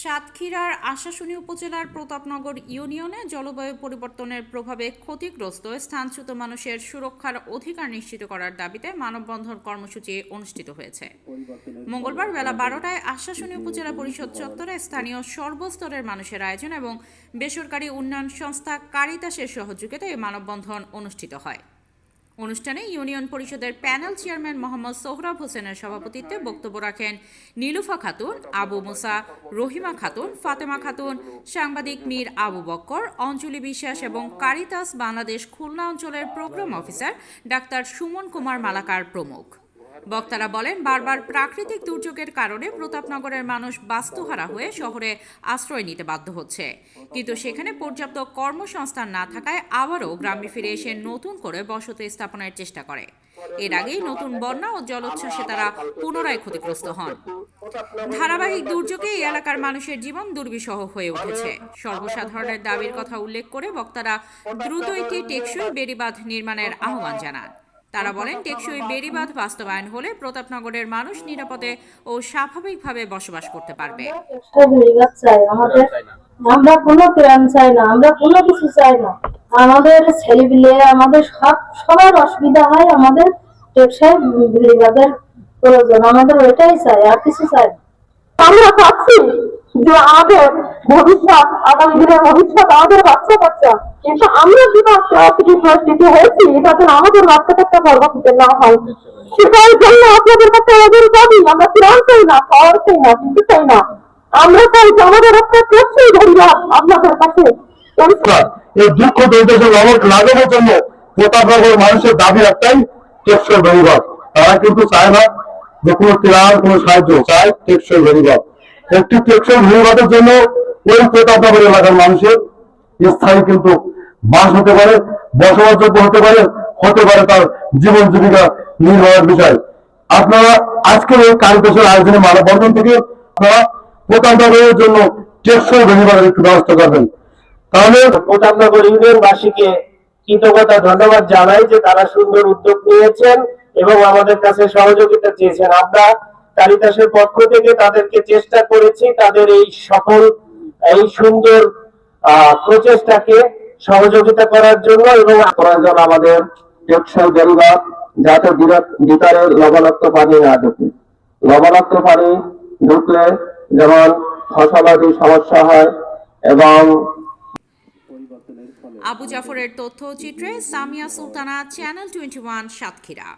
সাতক্ষীরার আশাশুনি উপজেলার প্রতাপনগর ইউনিয়নে জলবায়ু পরিবর্তনের প্রভাবে ক্ষতিগ্রস্ত স্থানচ্যুত মানুষের সুরক্ষার অধিকার নিশ্চিত করার দাবিতে মানববন্ধন কর্মসূচি অনুষ্ঠিত হয়েছে। মঙ্গলবার বেলা 12টায় আশাশুনি উপজেলা পরিষদ চত্বরে স্থানীয় সর্বস্তরের মানুষের আয়োজন এবং বেসরকারি উন্নয়ন সংস্থা কারিতাসের সহযোগিতায় মানববন্ধন অনুষ্ঠিত হয়। অনুষ্ঠানে ইউনিয়ন পরিষদের প্যানেল চেয়ারম্যান মোহাম্মদ সোহরাব হোসেনের সভাপতিত্বে বক্তব্য রাখেন নীলুফা খাতুন, আবু মুসা, রহিমা খাতুন, ফাতেমা খাতুন, সাংবাদিক মীর আবু বক্কর, অঞ্জলি বিশ্বাস এবং কারিতাস বাংলাদেশ খুলনা অঞ্চলের programme officer doctor Suman Kumar Malakar প্রমুখ। বক্তারা বলেন, বারবার প্রাকৃতিক দুর্যোগের কারণে প্রতাপনগরের মানুষ বাস্তুহারা হয়ে শহরে আশ্রয় নিতে বাধ্য হচ্ছে, কিন্তু সেখানে পর্যাপ্ত কর্মসংস্থান না থাকায় আবারও গ্রামে ফিরে এসে নতুন করে বসতি স্থাপনের চেষ্টা করে। এর আগেই নতুন বন্যা ও জলোচ্ছ্বাসে তারা পুনরায় ক্ষতিগ্রস্ত হন। ধারাবাহিক দুর্যোগে এই এলাকার মানুষের জীবন দুর্বিষহ হয়ে উঠেছে। সর্বসাধারণের দাবির কথা উল্লেখ করে বক্তারা দ্রুত একটি টেকসই বেড়িবাঁধ নির্মাণের আহ্বান জানান। তারা বলেন, টেকসই বেড়িবাঁধ বাস্তবায়ন হলে প্রতাপনগরের মানুষ নিরাপদে ও স্বাভাবিকভাবে বসবাস করতে পারবে। আমরা কোনো প্ল্যান চাই না, আমরা কোনো কিছু চাই না। আমাদের ছেলেপিলে, আমাদের সবার অসুবিধা হয়, আমাদের টেকসই বেড়িবাঁধের প্রয়োজন, আমাদের ওইটাই চাই, আর কিছু চাই না। আমরা চাচ্ছি যে আমাদের ভবিষ্যৎ, আগামী দিনের ভবিষ্যৎ আমাদের বাচ্চা কাচ্চা, কিন্তু আমরা যে পরিস্থিতি হয়েছি যাতে আমাদের বাচ্চা কাচ্চা পরবর্তীতে না হয়, সেটার জন্য আপনাদের কাছে আমাদের দাবি, আমরা প্ল্যান চাই না, পাওয়ার চাই না, কিছু চাই না। আমরা চাই যে আমাদের একটা টেকসই বেড়িবাঁধ আপনাদের কাছে। এই দুঃখ দুর্দশা লাগানোর জন্য প্রতাপনগরের মানুষের দাবি একটাই, টেকসই বেড়িবাঁধ। তারা কিন্তু চায় না যে কোনো ত্রাণ, কোনো সাহায্য, চায় টেকসই বেড়িবাঁধ। একটি টেকসই বেড়িবাঁধের জন্য ওই প্রতাপনগর এলাকার মানুষের স্থায়ী কিন্তু বাস হতে পারে, বসবাসযোগ্য হতে পারে তার জীবন জীবিকা নির্বাহের বিষয়। আপনারা আজকের এই কারিতাসের আয়োজনে মানববন্ধন থেকে আপনারা প্রতাপনগরের জন্য টেকসই বেড়িবাঁধের একটু ব্যবস্থা করবেন। তাহলে প্রতাপনগর ইউনিয়নবাসীকে কৃতজ্ঞতা ধন্যবাদ জানাই যে তারা সুন্দর উদ্যোগ নিয়েছেন এবং আমাদের কাছে সহযোগিতা চেয়েছেন। আমরা কারিতাসের পক্ষ থেকে তাদেরকে চেষ্টা করেছি তাদের এই সুন্দর প্রচেষ্টাকে সহযোগিতা করার জন্য, এবং প্রয়োজন আমাদের টেকসই বেড়িবাঁধ, যাতে ভিতরে লবণাক্ত পানি না ঢুকে। লবণাক্ত পানি ঢুকলে যেমন ফসলাদি সমস্যা হয়। এবং আবু জাফরের তথ্যচিত্রে সামিয়া সুলতানা, চ্যানেল 21, সাতক্ষীরা।